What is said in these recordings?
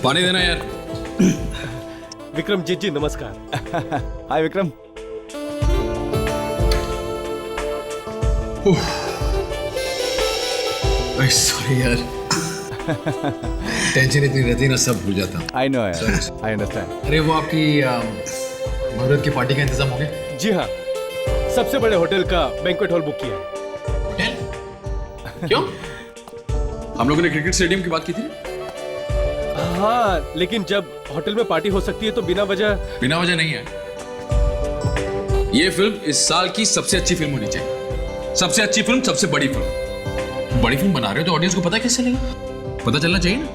पानी देना यार। विक्रमजीत जी नमस्कार। हाय विक्रम। सॉरी यार, टेंशन इतनी रहती है ना, सब भूल जाता हूँ। आई नो यार, आई अंडरस्टैंड। अरे वो आपकी मुहूर्त की पार्टी का इंतजाम हो गया? जी हाँ, सबसे बड़े होटल का बैंक्वेट हॉल बुक किया है। होटल? क्यों? हम लोगों ने क्रिकेट स्टेडियम की बात की थी। हाँ, लेकिन जब होटल में पार्टी हो सकती है तो बिना वजह नहीं है। ये फिल्म इस साल की सबसे अच्छी फिल्म होनी चाहिए। सबसे अच्छी फिल्म, सबसे बड़ी फिल्म। बड़ी फिल्म बना रहे हो तो ऑडियंस को पता कैसे लगेगा? पता चलना चाहिए ना।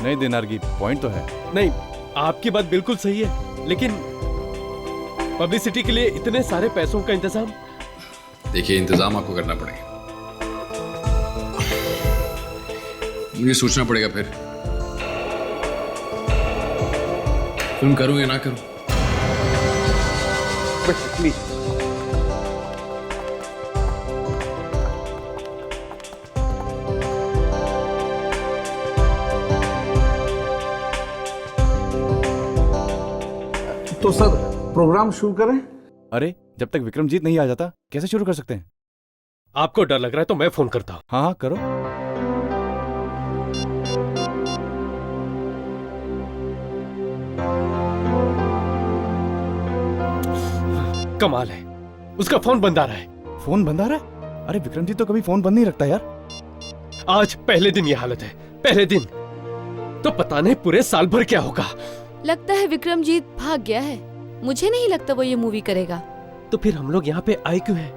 नहीं दिनारगी, पॉइंट तो है। नहीं, आपकी बात बिल्कुल सही है, लेकिन पब्लिसिटी के लिए इतने सारे पैसों का इंतजाम। देखिए, इंतजाम आपको करना पड़ेगा, मुझे सोचना पड़ेगा फिर फिल्म करूं या ना करूं। प्लीज। तो सर प्रोग्राम शुरू करें? अरे जब तक विक्रमजीत नहीं आ जाता कैसे शुरू कर सकते हैं? आपको डर लग रहा है तो मैं फोन करता हूं। हाँ हाँ करो। कमाल है, उसका फोन बंद आ रहा है। फोन बंद आ रहा है? अरे विक्रमजीत तो कभी फोन बंद नहीं रखता यार। आज पहले दिन ये हालत है, पहले दिन तो पता नहीं पूरे साल भर क्या होगा। लगता है विक्रमजीत भाग गया है। मुझे नहीं लगता वो ये मूवी करेगा। तो फिर हम लोग यहाँ पे आए क्यों हैं?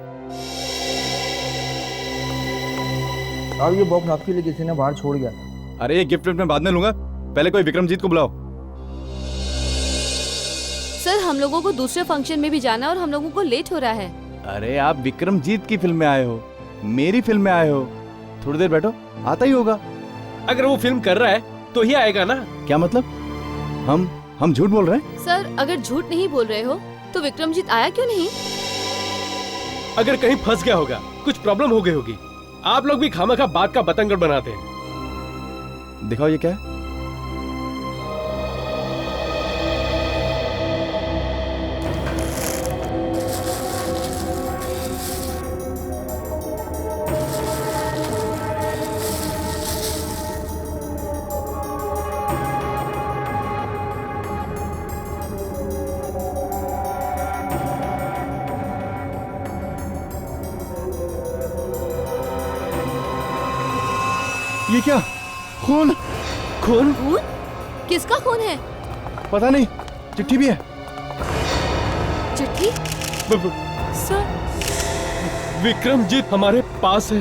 और ये बॉक्स आपके लिए किसी ने बाहर छोड़ गया। अरे ये गिफ्ट मैं बाद में लूंगा, पहले कोई विक्रमजीत को बुलाओ। सर हम लोगों को दूसरे फंक्शन में भी जाना और हम लोगों को लेट हो रहा है। अरे आप विक्रमजीत की फिल्म में आए हो, मेरी फिल्म में आए हो, थोड़ी देर बैठो, आता ही होगा। अगर वो फिल्म कर रहा है तो ही आएगा ना। क्या मतलब? हम झूठ बोल रहे हैं? सर अगर झूठ नहीं बोल रहे हो तो विक्रमजीत आया क्यों नहीं? अगर कहीं फंस गया होगा, कुछ प्रॉब्लम हो गई होगी। आप लोग भी खामखा बात का बतंगड़ बनाते हैं। दिखाओ ये क्या है। ये क्या? खून? खून? खून? किसका खून है? पता नहीं, चिट्ठी भी है। चिट्ठी? सर विक्रमजीत हमारे पास है।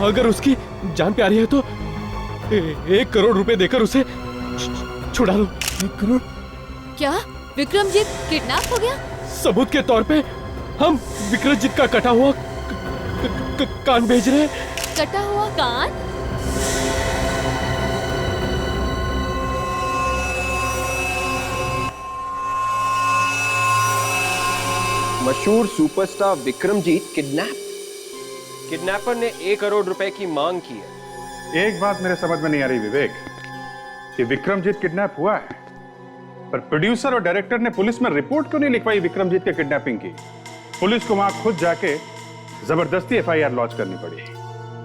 अगर उसकी जान प्यारी है तो 1 करोड़ रुपए देकर उसे छुड़ा लो। 1 करोड़? क्या विक्रमजीत किडनैप हो गया? सबूत के तौर पे हम विक्रमजीत का कटा हुआ कान भेज रहे हैं। कटा हुआ कान? मशहूर सुपरस्टार विक्रमजीत किडनैप। किडनैपर ने 1 करोड़ रुपए की मांग की है। एक बात मेरे समझ में नहीं आ रही विवेक, कि विक्रमजीत किडनैप हुआ है, पर प्रोड्यूसर और डायरेक्टर ने पुलिस में रिपोर्ट क्यों नहीं लिखवाई विक्रमजीत के किडनैपिंग की? पुलिस को वहां खुद जाके जबरदस्ती एफआईआर लॉन्च करनी पड़ी।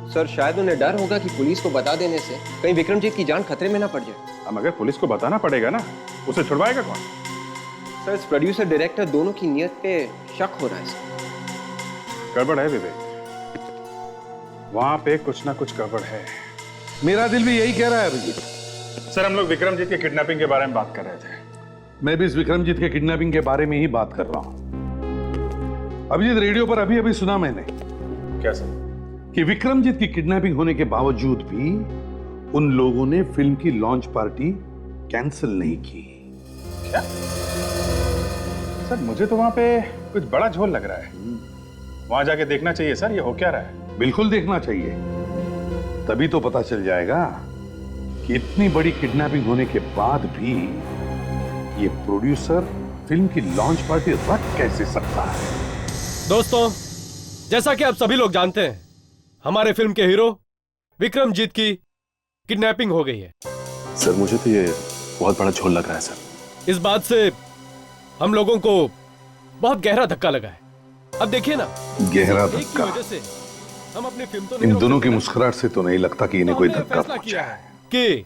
सर शायद उन्हें डर होगा कि पुलिस को बता देने से कहीं विक्रमजीत की जान खतरे में ना पड़ जाए। अब अगर पुलिस को बताना पड़ेगा ना, उसे छुड़वाएगा कौन? सर इस प्रोड्यूसर डायरेक्टर दोनों की नियत पे शक हो रहा है सर। गड़बड़ है विवेक, वहां पे कुछ ना कुछ गड़बड़ है। मेरा दिल भी यही कह रहा है अभिजीत। सर हम लोग विक्रमजीत के किडनैपिंग के बारे में बात कर रहे थे। मैं भी इस विक्रमजीत के किडनैपिंग के बारे में ही बात कर रहा हूं। अभिजीत, रेडियो पर अभी अभी सुना मैंने। क्या सर? कि विक्रमजीत की किडनैपिंग होने के बावजूद भी उन लोगों ने फिल्म की लॉन्च पार्टी कैंसिल नहीं की। क्या? सर मुझे तो वहां पे कुछ बड़ा झोल लग रहा है। वहां जाके देखना चाहिए सर, ये हो क्या रहा है। बिल्कुल देखना चाहिए, तभी तो पता चल जाएगा कि इतनी बड़ी किडनैपिंग होने के बाद भी ये प्रोड्यूसर फिल्म की लॉन्च पार्टी रख कैसे सकता है। दोस्तों, जैसा कि आप सभी लोग जानते हैं, हमारे फिल्म के हीरो विक्रमजीत की किडनैपिंग हो गई है। सर मुझे तो ये बहुत बड़ा झोल लग रहा है सर। इस बात से हम लोगों को बहुत गहरा धक्का लगा है। अब देखिए ना, गहरा एक की धक्का। वजह से हम अपनी फिल्म तो इन नहीं रोक दोनों की सकते। मुस्कुराहट से तो नहीं लगता कि इन्हें कोई हमने धक्का फैसला पहुंचा किया है। कि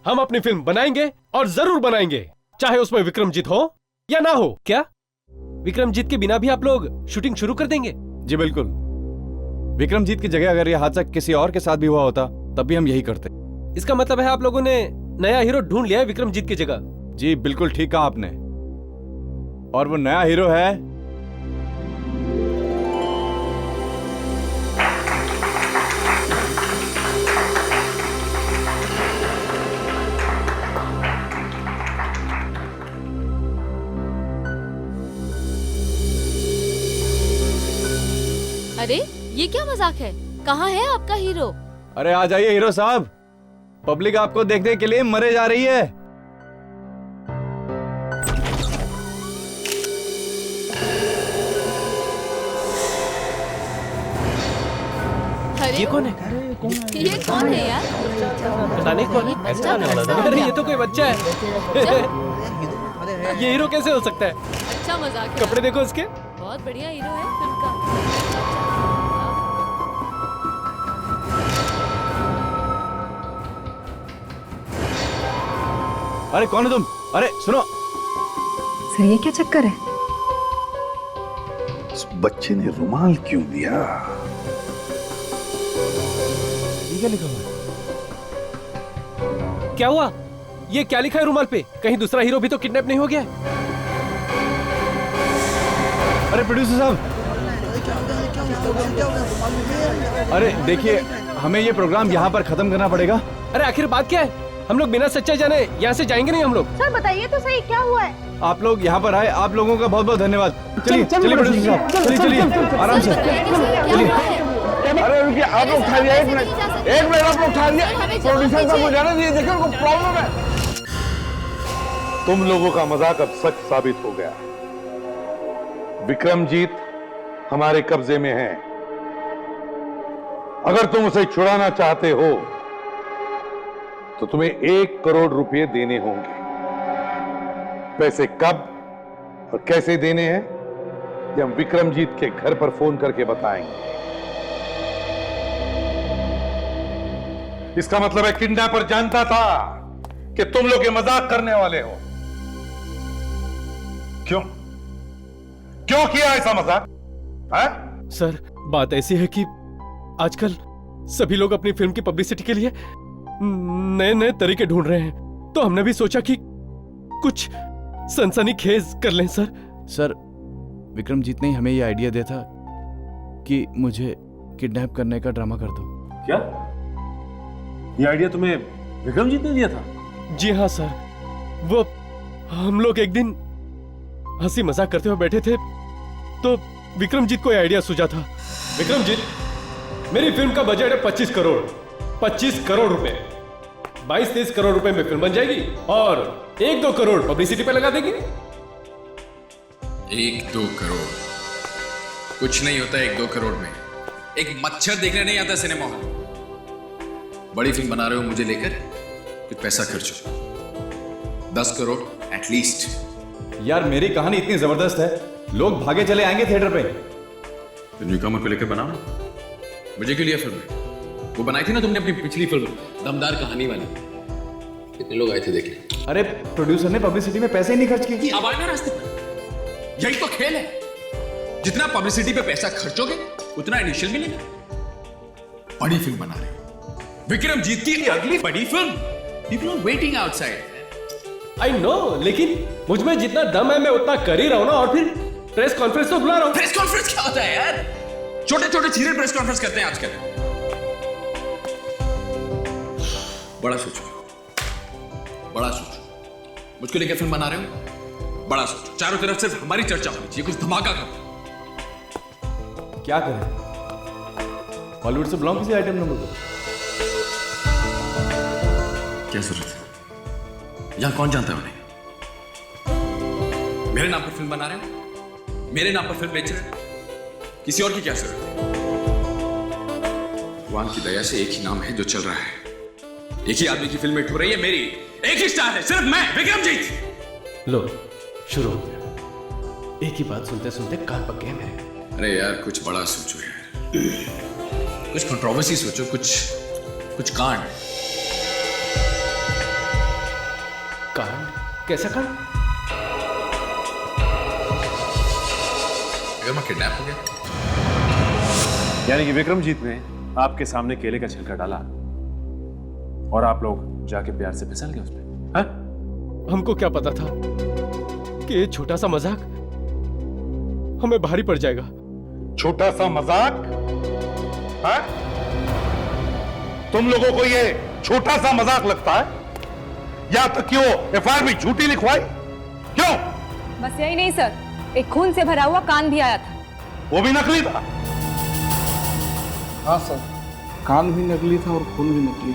हम अपनी फिल्म बनाएंगे और जरूर बनाएंगे, चाहे उसमें विक्रमजीत हो या ना हो। क्या विक्रमजीत के बिना भी आप लोग शूटिंग शुरू कर देंगे? जी बिल्कुल। विक्रमजीत की जगह अगर यह हादसा किसी और के साथ भी हुआ होता तब भी हम यही करते। इसका मतलब है आप लोगों ने नया हीरो ढूंढ लिया है विक्रमजीत की जगह। जी बिल्कुल ठीक कहा आपने। और वो नया हीरो है अरे ये क्या मजाक है? कहाँ है आपका हीरो? अरे आ जाइए हीरो साहब, पब्लिक आपको देखने के लिए मरे जा रही है। अरे ये कौन है? ये कौन है यार? पता नहीं कौन है। बच्चा कैसा है? अरे ये तो कोई बच्चा है। ये हीरो कैसे हो सकता है? अच्छा मजाक है। कपड़े देखो इसके। बहुत बढ़िया हीरो है फिल्म का। अरे कौन है तुम? अरे सुनो, सर ये क्या चक्कर है? इस बच्चे ने रुमाल क्यों दिया? ये क्या लिखा हुआ है? क्या हुआ? ये क्या लिखा है रुमाल पे? कहीं दूसरा हीरो भी तो किडनैप नहीं हो गया है? अरे प्रोड्यूसर साहब, अरे देखिए हमें ये प्रोग्राम यहाँ पर खत्म करना पड़ेगा। अरे आखिर बात क्या है? हम लोग बिना सच्चाई जाने यहाँ से जाएंगे नहीं हम लोग। सर बताइए तो सही क्या हुआ है? आप लोग यहाँ पर आए, आप लोगों का बहुत बहुत धन्यवाद। चलिए चलिए प्रोड्यूसर साहब, चलिए चलिए आराम से चलिए। अरे रुकिए, आप लोग ठहरिए, एक मिनट आप लोग ठहरिए। प्रोड्यूसर साहब को जाने दीजिए, देखिए उनको प्रॉब्लम है। तुम लोगों का मजाक अब सच साबित हो गया। विक्रमजीत हमारे कब्जे में है। अगर तुम उसे छुड़ाना चाहते हो तो तुम्हें 1 करोड़ रुपए देने होंगे। पैसे कब और कैसे देने हैं ये हम विक्रमजीत के घर पर फोन करके बताएंगे। इसका मतलब है किडनैपर जानता था कि तुम लोग ये मजाक करने वाले हो। क्यों क्यों किया ऐसा मजाक? सर बात ऐसी है कि आजकल सभी लोग अपनी फिल्म की पब्लिसिटी के लिए नए नए तरीके ढूंढ रहे हैं, तो हमने भी सोचा कि कुछ सनसनीखेज कर लें। सर विक्रमजीत ने हमें ये आइडिया दिया था कि मुझे किडनैप करने का ड्रामा कर दो। क्या ये आइडिया तुम्हें विक्रमजीत ने दिया था? जी हाँ सर, वो हम लोग एक दिन हंसी मजाक करते हुए बैठे थे तो विक्रमजीत को ये आइडिया सूझा था। विक्रमजीत, मेरी फिल्म का बजट है 25 करोड़ 25 करोड़ रुपए। 22-23 करोड़ रुपए में फिल्म बन जाएगी और 1-2 करोड़ पब्लिसिटी पे लगा देंगे। 1-2 करोड़ कुछ नहीं होता 1-2 करोड़ में। एक मच्छर देखने नहीं आता सिनेमा हॉल। बड़ी फिल्म बना रहे हो मुझे लेकर, कुछ पैसा खर्चो। 10 करोड़ एटलीस्ट। यार मेरी कहानी इतनी जबरदस्त है, लोग भागे चले आएंगे थिएटर पे। तो न्यूकमर को लेकर बनाओ ना। मुझे क्यों लिया फिल्म में? वो बनाई थी ना तुमने अपनी पिछली फिल्म दमदार कहानी वाली। कितने लोग आए थे देखने? अरे प्रोड्यूसर ने पब्लिसिटी में पैसे ही नहीं खर्च किए। अब आए ना रास्ते पर। यही तो खेल है। जितना पब्लिसिटी पे पैसा खर्चोगे उतना इनिशियल मिलेगा। बड़ी फिल्म बना रहे हो, विक्रमजीत की अगली बड़ी film. People are waiting outside. I know, लेकिन मुझ में जितना दम है मैं उतना कर ही रहा हूं ना। और फिर प्रेस कॉन्फ्रेंस तो बुला रहा हूं। प्रेस कॉन्फ्रेंस क्या होता है यार? छोटे छोटे चीजें प्रेस कॉन्फ्रेंस करते हैं आजकल। बड़ा सोचो, बड़ा सोचो। मुझको लेकर फिल्म बना रहे हो, बड़ा सोचो। चारों तरफ सिर्फ हमारी चर्चा होनी चाहिए, कुछ धमाका करो। क्या करें, हॉलीवुड से बुलाऊं किसी आइटम नंबर को? क्या जरूरत है? यहां कौन जानता है उन्हें? मेरे नाम पर फिल्म बना रहे हो, मेरे नाम पर फिल्म बेच रहे हो, किसी और की क्या जरूरत है? भगवान की दया से एक ही नाम है जो चल रहा है, एक ही आदमी की फिल्म हिट हो रही है, मेरी। एक ही स्टार है, सिर्फ मैं, विक्रमजीत। लो, शुरू हो गया। एक ही बात सुनते सुनते कान पक गए मेरे। अरे यार, कुछ बड़ा सोचो यार, कुछ कंट्रोवर्सी सोचो, कुछ कांड। कांड? कैसा कांड? अगर मैं किडनैप हो गया, यानी कि विक्रमजीत ने आपके सामने केले का छिलका डाला और आप लोग जाके प्यार से फिसल गए उसमें, हाँ? हमको क्या पता था कि ये छोटा सा मजाक हमें भारी पड़ जाएगा। छोटा सा मजाक? हाँ? तुम लोगों को ये छोटा सा मजाक लगता है? या तो क्यों एफआईआर में झूठी लिखवाई? क्यों? बस यही नहीं सर, एक खून से भरा हुआ कान भी आया था। वो भी नकली था? हाँ सर, कान भी नकली था और खून भी नकली।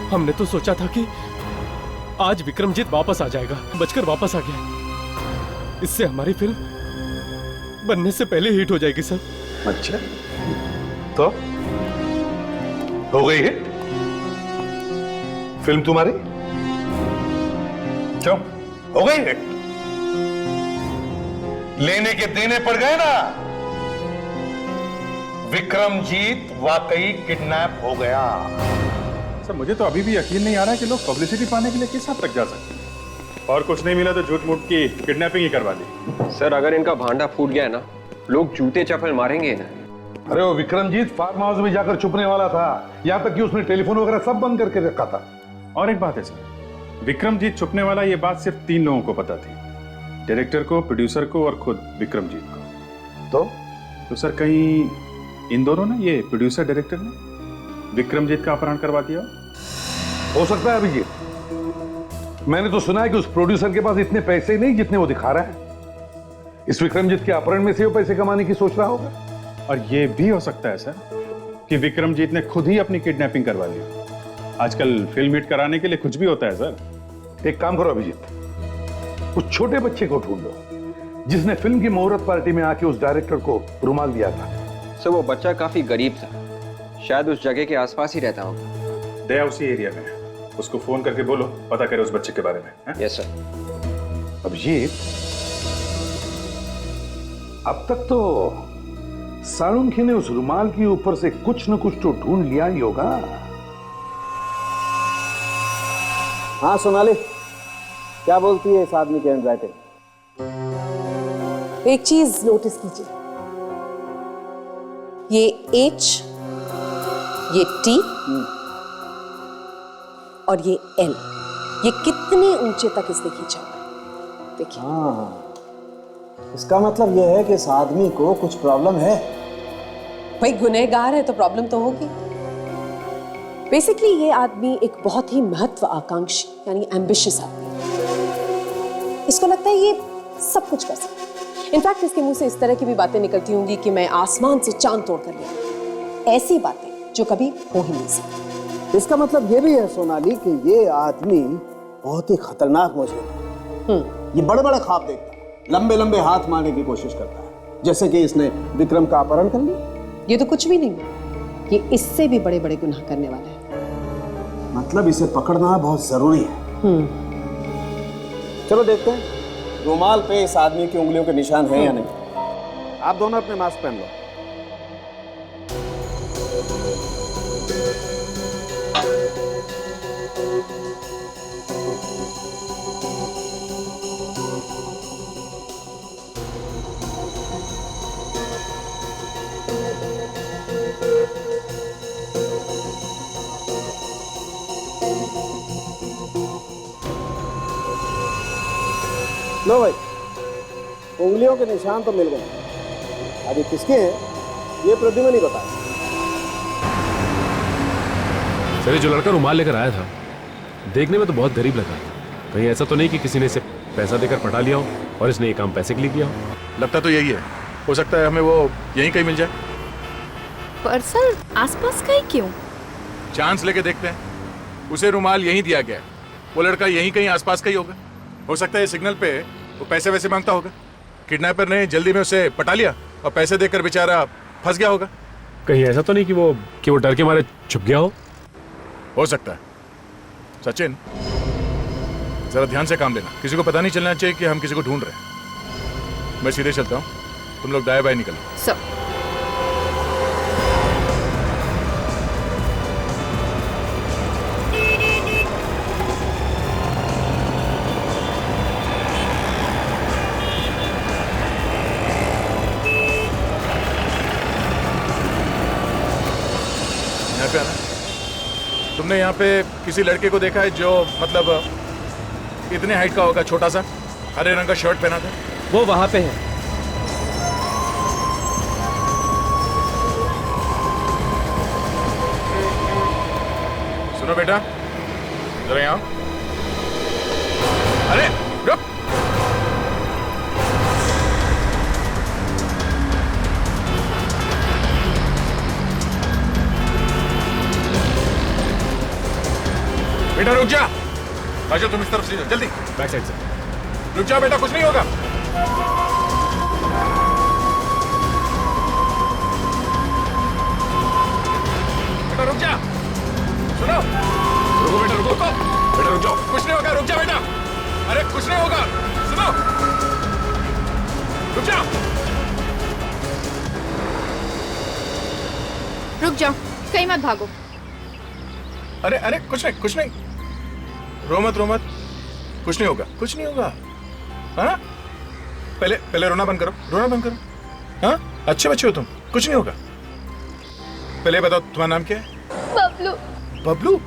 हमने तो सोचा था कि आज विक्रमजीत वापस आ जाएगा, बचकर वापस आ गया। इससे हमारी फिल्म बनने से पहले हिट हो जाएगी सर। अच्छा, तो हो गई हिट फिल्म तुम्हारी? क्यों हो गई हिट? लेने के देने पड़ गए ना। विक्रमजीत वाकई किडनैप हो गया। सर, मुझे तो अभी भी यकीन नहीं आ रहा है कि लोग पब्लिसिटी पाने के लिए किस हद तक जा सकते हैं। और कुछ नहीं मिला तो झूठ मूठ की किडनैपिंग ही करवा दी। सर, अगर इनका भांडा फूट गया ना, लोग जूते चप्पल मारेंगे ना। अरे वो विक्रमजीत फार्म हाउस में जाकर छुपने वाला था, यहां तक कि उसने टेलीफोन वगैरह सब बंद करके रखा था। और एक बात है सर, विक्रमजीत छुपने वाला, ये बात सिर्फ 3 लोगों को पता थी, डायरेक्टर को, प्रोड्यूसर को और खुद विक्रमजीत को। तो सर, कहीं इन दोनों ने, ये प्रोड्यूसर डायरेक्टर ने विक्रमजीत का अपहरण करवा दिया हो सकता है अभिजीत। मैंने तो सुना है कि उस प्रोड्यूसर के पास इतने पैसे नहीं जितने वो दिखा रहा है। इस विक्रमजीत के अपहरण में से वो पैसे कमाने की सोच रहा होगा। और ये भी हो सकता है सर कि विक्रमजीत ने खुद ही अपनी किडनैपिंग करवा ली। आजकल फिल्म हिट कराने के लिए कुछ भी होता है सर। एक काम करो अभिजीत, उस छोटे बच्चे को ढूंढो जिसने फिल्म की मुहूर्त पार्टी में आके उस डायरेक्टर को रुमाल दिया था। सर, वो बच्चा काफी गरीब था, शायद उस जगह के आसपास ही रहता होगा। दया उसी एरिया में है, उसको फोन करके बोलो पता करे उस बच्चे के बारे में। Yes sir. अभिजीत, अब तक तो साळुंखे ने उस रुमाल के ऊपर से कुछ न कुछ तो ढूंढ लिया ही होगा। हाँ सोनाली, क्या बोलती है इस आदमी की हैंडराइटिंग? एक चीज नोटिस कीजिए, ये H, ये T और ये L, ये कितने ऊंचे तक इसने खींचा हुआ है, देखिए। हाँ, इसका मतलब यह है कि इस आदमी को कुछ प्रॉब्लम है। भाई, गुनहगार है तो प्रॉब्लम तो होगी। बेसिकली ये आदमी एक बहुत ही महत्वाकांक्षी यानी एम्बिशियस आदमी है। इसको लगता है ये सब कुछ कर सकता है। इनफैक्ट इसके मुंह से इस तरह की भी बातें निकलती होंगी कि मैं आसमान से चांद तोड़ कर लिया, ऐसी बातें जो कभी हो ही नहीं सकती। इसका मतलब यह भी है सोनाली कि ये आदमी बहुत ही खतरनाक मुजरिम है। ये बड़े बड़े ख्वाब देखता है, लंबे लंबे हाथ मारने की कोशिश करता है, जैसे कि इसने विक्रम का अपहरण कर लिया। ये तो कुछ भी नहीं, ये इससे भी बड़े बड़े गुनाह करने वाला है। मतलब इसे पकड़ना बहुत जरूरी है। चलो देखते हैं रुमाल पे इस आदमी की उंगलियों के निशान हैं या नहीं। आप दोनों अपने मास्क पहन लो। लो भाई, उंगलियों के निशान तो मिल गए। अभी किसके हैं ये प्रद्युम्न नहीं बताया। सर, जो लड़का रुमाल लेकर आया था देखने में तो बहुत गरीब लगा। कहीं ऐसा तो नहीं कि किसी ने इसे पैसा देकर पटा लिया हो और इसने ये काम पैसे के लिए किया हो? लगता तो यही है। हो सकता है हमें वो यहीं कहीं मिल जाए। पर सर, आसपास कहीं क्यों? चांस लेके देखते हैं। उसे रुमाल यहीं दिया गया है, वो लड़का यहीं कहीं आसपास का ही होगा। हो सकता है सिग्नल पे वो पैसे वैसे मांगता होगा, किडनैपर ने जल्दी में उसे पटा लिया और पैसे देकर बेचारा फंस गया होगा। कहीं ऐसा तो नहीं कि वो डर के मारे छुप गया हो सकता है। सचिन, जरा ध्यान से काम लेना, किसी को पता नहीं चलना चाहिए कि हम किसी को ढूंढ रहे हैं। मैं सीधे चलता हूँ, तुम लोग दाएं बाएं निकलो। सर यहाँ पे आना। तुमने यहाँ पे किसी लड़के को देखा है जो मतलब इतने हाइट का होगा, छोटा सा, हरे रंग का शर्ट पहना था? वो वहां पे है। सुनो बेटा, जरा यहाँ। अरे रुक। बेटा रुक जा। राजू तुम इस तरफ से जाओ, जल्दी। बैक साइड से। रुक जा बेटा, कुछ नहीं होगा। बेटा रुक जा। सुनो, रुको बेटा, रुको। बेटा रुक जाओ, कुछ नहीं होगा, रुक जा बेटा। अरे कुछ नहीं होगा, सुनो, रुक जा। रुक जाओ, कहीं मत भागो। अरे अरे कुछ नहीं, कुछ नहीं। रो मत, रो मत, कुछ नहीं होगा, कुछ नहीं होगा। हाँ, पहले रोना बंद करो, रोना बंद करो। हाँ, अच्छे बच्चे हो तुम, कुछ नहीं होगा। पहले बताओ तुम्हारा नाम क्या है? बबलू। बबलू?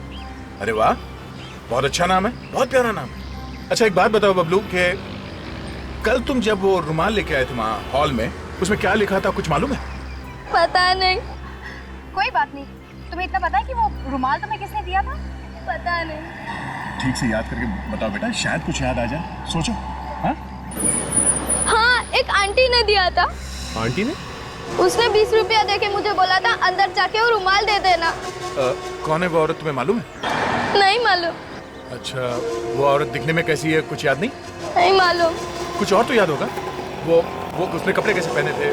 अरे वाह, बहुत अच्छा नाम है, बहुत प्यारा नाम है। अच्छा एक बात बताओ बबलू, कि कल तुम जब वो रुमाल लेके आए थे वहाँ हॉल में, उसमें क्या लिखा था, कुछ मालूम है? पता नहीं। कोई बात नहीं, तुम्हें इतना पता है कि वो रुमाल तुम्हें किसने दिया था? पता नहीं। ठीक से याद करके बताओ बेटा, शायद कुछ याद आ जाए, सोचो। हाँ, हाँ, एक आंटी ने दिया था। आंटी ने? उसने 20 रुपया देके मुझे बोला था अंदर जाके वो रुमाल दे देना। कौन है वो औरत, तुम्हें मालूम है? नहीं मालूम। अच्छा, वो औरत दिखने में कैसी है, कुछ याद नहीं? नहीं मालूम। कुछ और तो याद होगा। वो उसने कपड़े कैसे पहने थे,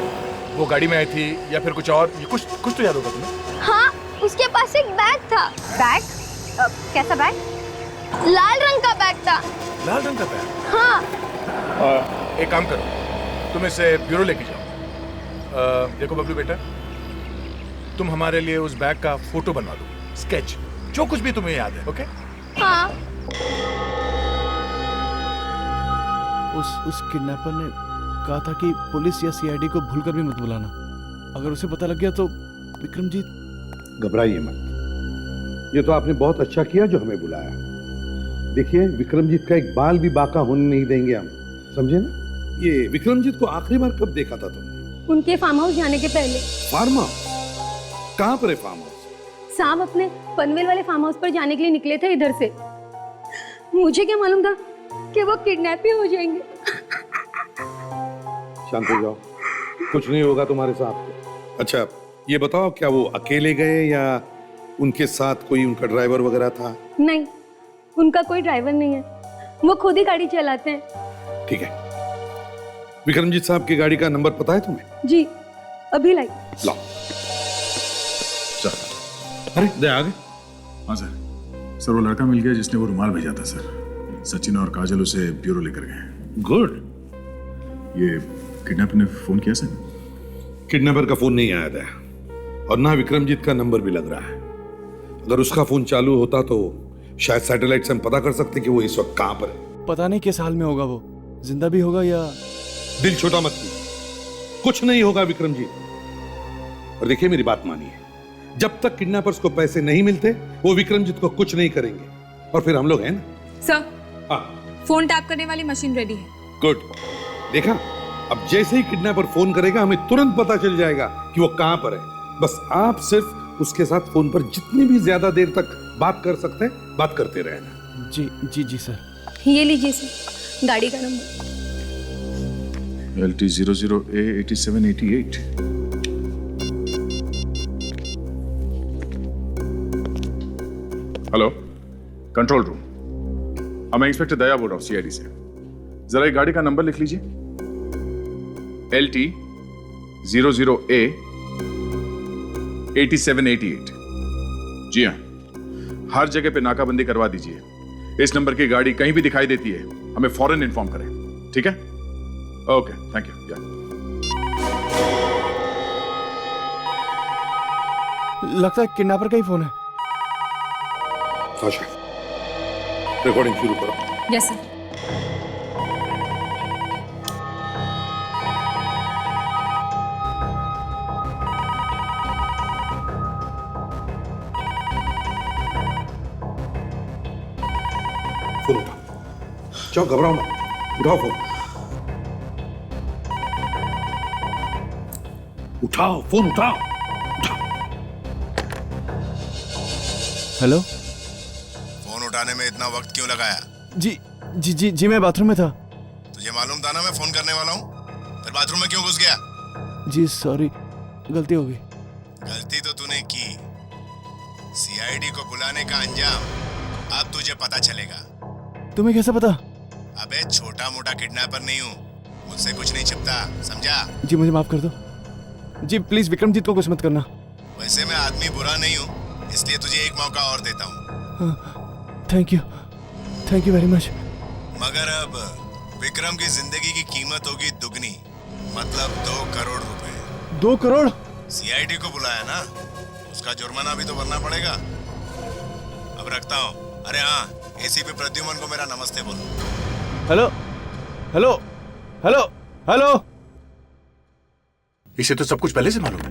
वो गाड़ी में आई थी या फिर कुछ और, ये कुछ तो याद होगा तुम्हें? हाँ, उसके पास एक बैग था। बैग? कैसा बैग? लाल रंग का बैग था। लाल रंग का बैग? हाँ। एक काम करो, तुम इसे ब्यूरो लेके जाओ। देखो बबलू बेटा, तुम हमारे लिए उस बैग का फोटो बनवा दो, स्केच, जो कुछ भी तुम्हें याद है। ओके? हाँ। उस किडनैपर ने कहा था कि पुलिस या सीआईडी को भूलकर भी मत बुलाना, अगर उसे पता लग गया तो विक्रमजीत। घबराइए मत, ये तो आपने बहुत अच्छा किया जो हमें बुलाया। देखिए, विक्रमजीत का एक बाल भी बाका होने नहीं देंगे हम, समझे ना? ये विक्रमजीत को आखिरी बार कब देखा था तुमने? उनके फार्म हाउस जाने के पहले। Farm house? कहाँ पर है फार्म हाउस? साहब अपने पनवेल वाले फार्म हाउस पर जाने के लिए निकले थे इधर से। मुझे क्या मालूम था कि वो किडनैप ही हो जाएंगे। शांत हो जाओ, कुछ नहीं होगा तुम्हारे साथ को। अच्छा ये बताओ, क्या वो अकेले गए या उनके साथ कोई उनका ड्राइवर वगैरह था? नहीं, उनका कोई ड्राइवर नहीं है, वो खुद ही गाड़ी चलाते हैं। ठीक है, विक्रमजीत साहब की गाड़ी का नंबर पता है तुम्हें? जी, अभी लाई। लाओ। अरे दे आ गए। हाँ सर, वो लड़का मिल गया जिसने वो रुमाल भेजा था सर। सचिन और काजल उसे ब्यूरो लेकर गए। गुड। ये किडनैपर ने फोन किया सर? किडनैपर का फोन नहीं आया था और ना विक्रमजीत का नंबर भी लग रहा है। अगर उसका फोन चालू होता तो शायद सैटेलाइट से हम पता कर सकते कि वो इस वक्त कहां पर है। पता नहीं किस हाल में होगा, वो जिंदा भी होगा या। दिल छोटा मत कीजिए, कुछ नहीं होगा विक्रमजीत। और देखिए मेरी बात मानिए, जब तक किडनैपर्स को पैसे नहीं मिलते वो विक्रमजीत को कुछ नहीं करेंगे। और फिर हम लोग हैं ना। सर, हाँ, फोन टैप करने वाली मशीन रेडी है। गुड। देखा, अब जैसे ही किडनैपर फोन करेगा हमें तुरंत पता चल जाएगा कि वो कहां पर है। बस आप सिर्फ उसके साथ फोन पर जितनी भी ज्यादा देर तक बात कर सकते हैं बात करते रहना। जी जी जी सर। ये लीजिए सर, गाड़ी का number. LT 00A8788। Hello, control room. मैं इंस्पेक्टर दया बोल रहा हूँ CID से। जरा ये गाड़ी का नंबर लिख लीजिए, LT 00A 8788। जी हाँ, हर जगह पे नाकाबंदी करवा दीजिए। इस नंबर की गाड़ी कहीं भी दिखाई देती है हमें फौरन इन्फॉर्म करें, ठीक है? Okay, thank you. लगता है किडनैपर का ही फोन है। साशा, रिकॉर्डिंग शुरू करो। Yes sir. फोन उठाओ, जाओ, घबराओ मत, उठाओ फोन। उठाओ फोन, उठाओ। हेलो। फोन उठाने में इतना वक्त क्यों लगाया? जी जी जी जी मैं बाथरूम में था। तुझे मालूम था ना मैं फोन करने वाला हूँ, फिर बाथरूम में क्यों घुस गया? जी सॉरी, गलती हो गई। गलती तो तूने की, सीआईडी को बुलाने का अंजाम अब तुझे पता चलेगा। तुम्हें कैसे पता? अबे छोटा मोटा किडनैपर नहीं हूँ, मुझसे कुछ नहीं छिपता, समझा? जी मुझे माफ कर दो। जी प्लीज विक्रमजीत को कुछ मत करना। वैसे मैं आदमी बुरा नहीं हूँ, इसलिए तुझे एक मौका और देता हूँ। Thank you very much. मगर अब विक्रम की जिंदगी की कीमत होगी दुगनी, मतलब 2 करोड़ रुपए। 2 करोड़? सीआईडी को बुलाया ना, उसका जुर्माना भी तो भरना पड़ेगा। अब रखता हूँ। अरे हाँ, एसीपी प्रद्युमन को मेरा नमस्ते बोल। Hello hello hello hello. इसे तो सब कुछ पहले से मालूम है।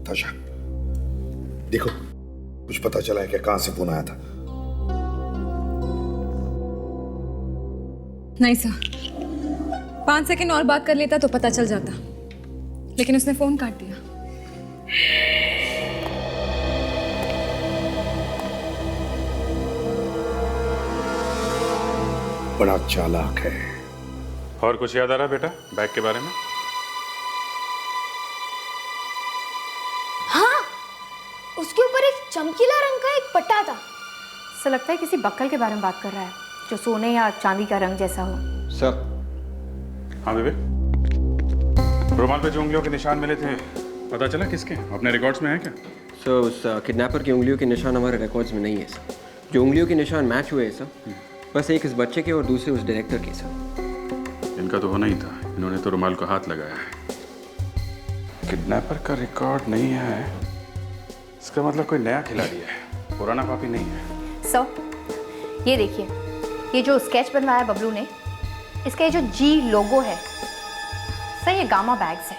ताशा, देखो, कुछ पता चला है क्या? कहां से फोन आया था? नहीं सर, 5 सेकंड और बात कर लेता तो पता चल जाता, लेकिन उसने फोन काट दिया। बड़ा चालाक है। और कुछ याद आ रहा बेटा बैग के बारे में? हाँ, उसके ऊपर एक चमकीला रंग का एक पट्टा था। ऐसा लगता है किसी बक्कल के बारे में बात कर रहा है, जो सोने या चांदी का रंग जैसा हो। सर। हाँ विवेक, रुमाल पे जो उंगलियों के निशान मिले थे पता चला किसके? अपने रिकॉर्ड्स में है क्या? सर उस किडनैपर की उंगलियों के निशान हमारे रिकॉर्ड्स में नहीं है सर। जो उंगलियों के निशान मैच हुए हैं सर, बस एक इस बच्चे के और दूसरे उस डायरेक्टर के सर। इनका तो होना ही था, इन्होंने तो रुमाल को हाथ लगाया है। किडनैपर का रिकॉर्ड नहीं है, इसका मतलब कोई नया खिलाड़ी है, पुराना कॉपी नहीं है। सर ये देखिए, ये जो स्केच बनवाया बबलू ने, इसका ये जो जी लोगो है सर, ये गामा बैग्स है।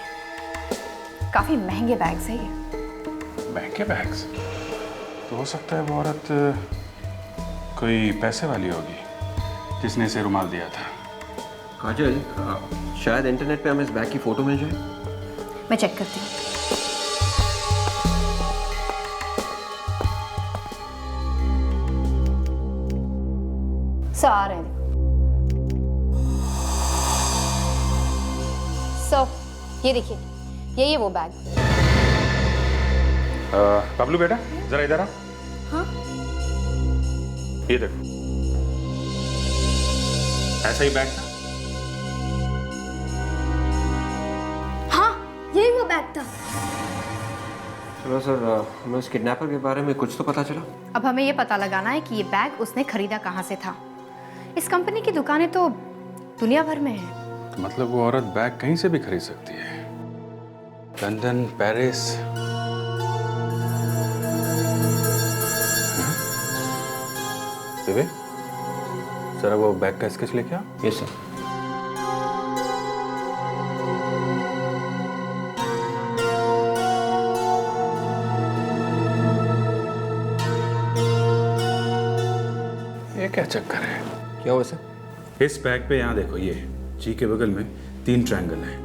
काफी महंगे बैग्स है ये। महंगे बैग्स? तो हो सकता है वो औरत कोई पैसे वाली होगी जिसने इसे रुमाल दिया था। काजल, शायद इंटरनेट पे हमें इस बैग की फोटो मिल जाए। मैं चेक करती हूँ। सर आ रहे हैं। सर ये देखिए, यही है वो बैग। बबलू बेटा जरा इधर आ। हाँ? ये देखो, ऐसा ही बैग था। हाँ, यही वो बैग था। चलो सर, हमें उस किडनैपर के बारे में कुछ तो पता चला। अब हमें ये पता लगाना है कि ये बैग उसने खरीदा कहाँ से था। इस कंपनी की दुकानें तो दुनिया भर में है। मतलब वो औरत बैग कहीं से भी खरीद सकती है? London, Paris. विवेक, जरा वो बैग का स्केच लेके आ। Yes sir. ये क्या चक्कर है? क्या हुआ सर? इस बैग पे यहाँ देखो, ये जी के बगल में 3 ट्रायंगल हैं,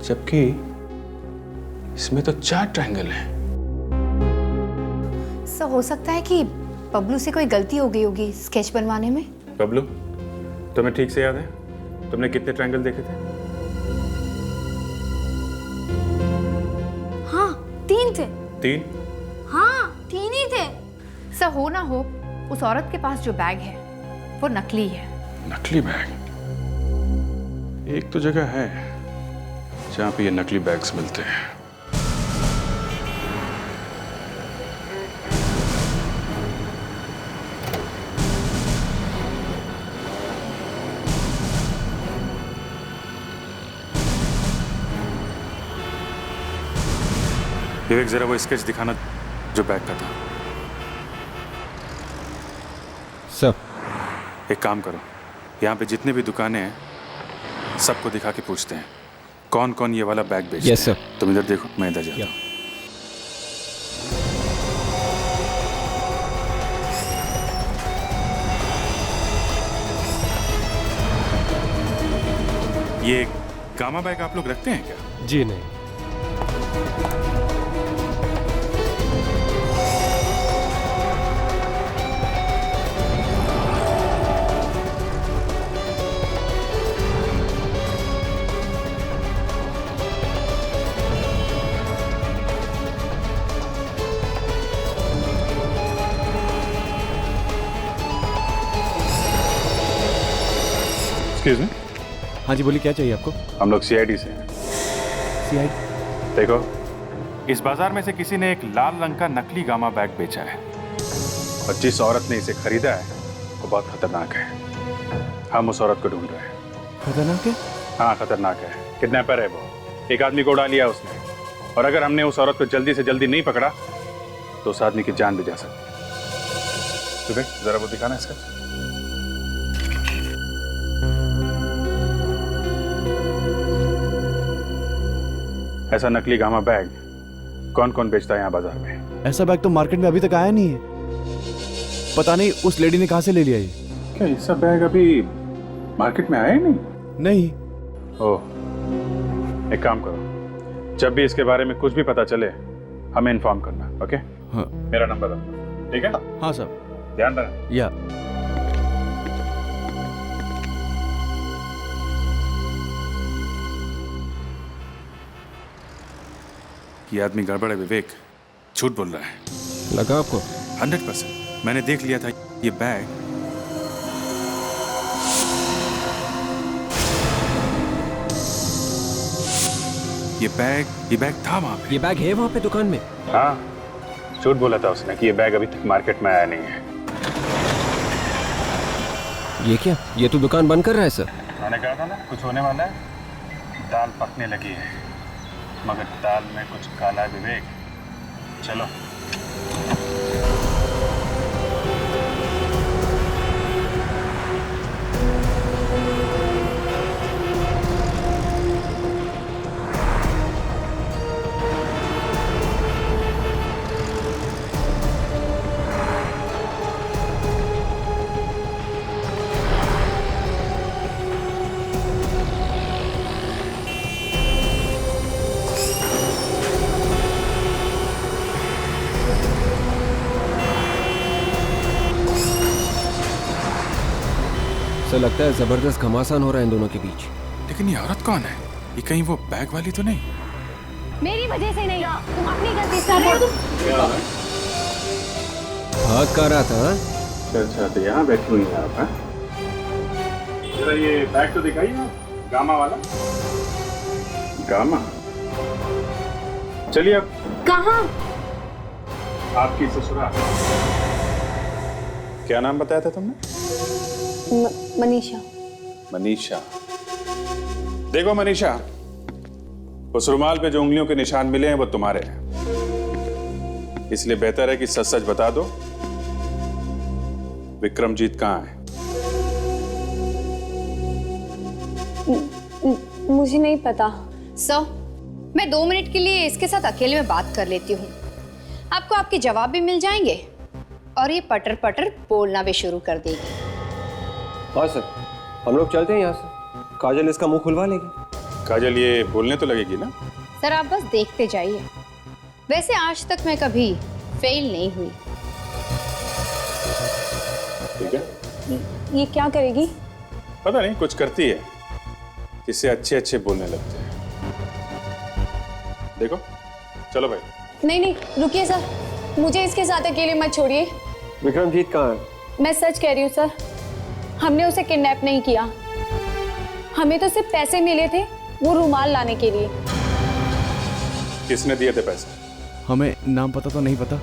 जबकि इसमें तो 4 ट्रायंगल हैं। सर हो सकता है कि बबलू से कोई गलती हो गई होगी स्केच बनवाने में। बबलू, तुम्हें ठीक से याद है तुमने कितने ट्रायंगल देखे थे? हाँ, 3 थे। 3? हाँ, 3 ही थे। सर हो ना हो, उस औरत के पास जो बैग है वो नकली है। नकली बैग? एक तो जगह है जहाँ पे ये नकली बैग्स मिलते हैं। विवेक जरा वो स्केच दिखाना जो बैग का था। सर एक काम करो, यहाँ पे जितने भी दुकानें हैं सबको दिखा के पूछते हैं कौन कौन ये वाला बैग बेचता है। Yes sir. तुम इधर देखो, मैं इधर जाता हूँ। ये गामा बैग आप लोग रखते हैं क्या? जी नहीं। Excuse me. हाँ जी बोलिए, क्या चाहिए आपको? हम लोग सीआईडी से हैं। सीआईडी? देखो, इस बाजार में से किसी ने एक लाल रंग का नकली गामा बैग बेचा है और जिस औरत ने इसे खरीदा है वो बहुत खतरनाक है। हम उस औरत को ढूंढ रहे हैं। खतरनाक है? हाँ खतरनाक है, किडनैपर है वो। एक आदमी को उड़ा लिया उसने, और अगर हमने उस औरत को जल्दी से जल्दी नहीं पकड़ा तो उस आदमी की जान भी जा सकती है। तो देख जरा वो दिखाना इसका। ऐसा नकली गामा बैग कौन कौन बेचता है यहाँ बाजार में? ऐसा बैग तो मार्केट में अभी तक आया नहीं है। पता नहीं उस लेडी ने कहाँ से ले लिया ये। क्या ऐसा बैग अभी मार्केट में आया ही नहीं? नहीं। ओह, एक काम करो, जब भी इसके बारे में कुछ भी पता चले हमें इन्फॉर्म करना, ओके? हाँ। मेरा नंबर रखना, ठीक है? हाँ सर। ध्यान रखना। या ये आदमी गड़बड़ है विवेक, झूठ बोल रहा है। लगा आपको? 100%। मैंने देख लिया था ये बैग ये बैग था वहां पे। ये बैग है वहां पे दुकान में? हाँ, झूठ बोला था उसने कि ये बैग अभी तक मार्केट में आया नहीं है। ये क्या? ये तो दुकान बंद कर रहा है सर। मैंने कहा था ना कुछ होने वाला है। दाल पकने लगी है, मगर दाल में कुछ काला है विवेक। चलो। सर लगता है जबरदस्त घमासान हो रहा है इन दोनों के बीच। लेकिन ये औरत कौन है? ये कहीं वो बैग वाली तो नहीं? मेरी वजह से नहीं, तुम अपनी गलती से कर रहे हो। भाग कर रहा था। अच्छा, तो यहाँ बैठी हुई हैं आप? जरा ये बैग तो दिखाइए आप, गामा वाला। गामा? चलिए अब। कहाँ? आपकी ससुराल। क्या नाम बताया था तुमने? मनीषा। मनीषा। देखो मनीषा, उस रुमाल पे जो उंगलियों के निशान मिले हैं वो तुम्हारे हैं, इसलिए बेहतर है कि सच सच बता दो, विक्रमजीत कहाँ है? मुझे नहीं पता सर। मैं 2 मिनट के लिए इसके साथ अकेले में बात कर लेती हूँ, आपको आपके जवाब भी मिल जाएंगे और ये पटर पटर बोलना भी शुरू कर देगी। हाँ सर, हम लोग चलते हैं यहाँ से। काजल इसका मुंह खुलवा लेगी। काजल ये बोलने तो लगेगी ना? सर आप बस देखते जाइए। वैसे आज तक मैं कभी फेल नहीं हुई। ठीक है। ये क्या करेगी? पता नहीं, कुछ करती है जिससे अच्छे अच्छे बोलने लगते हैं। देखो, चलो भाई। नहीं नहीं रुकिए सर, मुझे इसके साथ अकेले मत छोड़िए। विक्रमजीत कहाँ है? मैं सच कह रही हूँ सर, हमने उसे किडनैप नहीं किया। हमें तो सिर्फ पैसे मिले थे वो रुमाल लाने के लिए। किसने दिए थे पैसे? हमें नाम पता तो नहीं पता,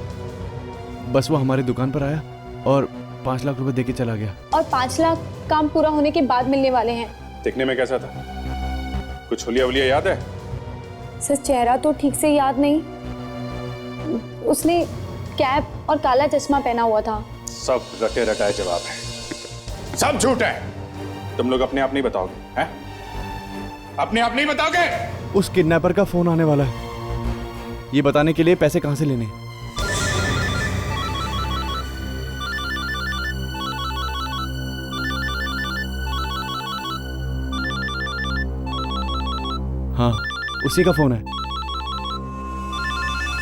बस वो हमारी दुकान पर आया और 5 लाख रुपए देके चला गया। और 5 लाख काम पूरा होने के बाद मिलने वाले हैं। दिखने में कैसा था? कुछ हुलिया हुलिया याद है? सर चेहरा तो ठीक से याद नहीं, उसने कैप और काला चश्मा पहना हुआ था। सब रटे रटाए जवाब है, सब झूठ है। तुम लोग अपने आप नहीं बताओगे हैं? अपने आप नहीं बताओगे? उस किडनैपर का फोन आने वाला है, ये बताने के लिए पैसे कहां से लेने। हाँ, उसी का फोन है।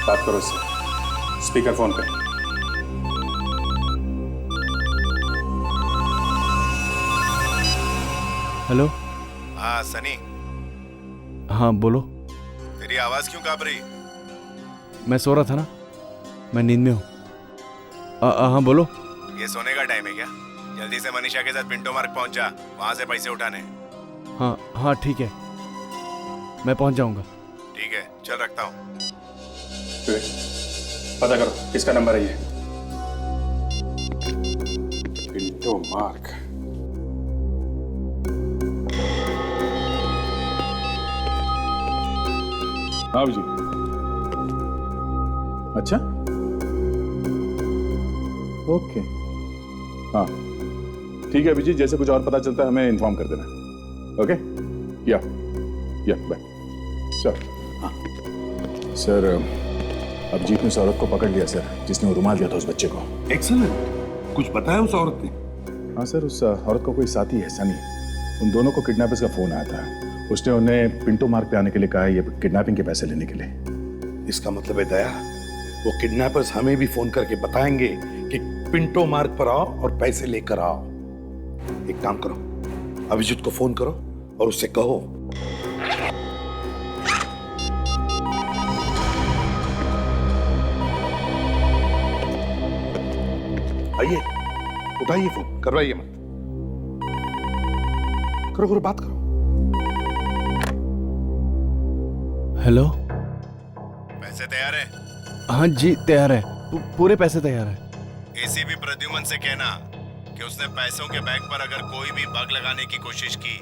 बात करो इससे, स्पीकर फोन पे। हेलो। हाँ सनी, हाँ बोलो। तेरी आवाज क्यों कांप रही? मैं सो रहा था ना, मैं नींद में हूँ। हाँ बोलो। ये सोने का टाइम है क्या? जल्दी से मनीषा के साथ पिंटो मार्ग पहुंच जा, वहां से पैसे उठाने। हाँ ठीक है, मैं पहुंच जाऊंगा। ठीक है, चल रखता हूँ। पता करो किसका नंबर है ये। पिंटो मार्ग। हाँ जी। अच्छा, ओके, हाँ ठीक है अभिजीत, जैसे कुछ और पता चलता है हमें इन्फॉर्म कर देना। ओके, या बाय। सर, हाँ सर, अभिजीत ने उस औरत को पकड़ लिया सर, जिसने वो रुमाल दिया था उस बच्चे को। एक्सीलेंट, कुछ बताया उस औरत ने? हाँ सर, उस औरत का कोई साथी है सनी, उन दोनों को किडनैपर्स का फोन आया था। उसने उन्हें पिंटो मार्ग पे आने के लिए कहा है, ये किडनैपिंग के पैसे लेने के लिए। इसका मतलब है दया, वो किडनैपर्स हमें भी फोन करके बताएंगे कि पिंटो मार्ग पर आओ और पैसे लेकर आओ। एक काम करो, अभिजीत को फोन करो और उससे कहो आइए, उठाइए फोन, करवाइए मत। करो बात करो। हेलो। पैसे तैयार है? हाँ जी तैयार है, पूरे पैसे तैयार है। एसीपी प्रद्युमन से कहना कि उसने पैसों के बैग पर अगर कोई भी बग लगाने की कोशिश की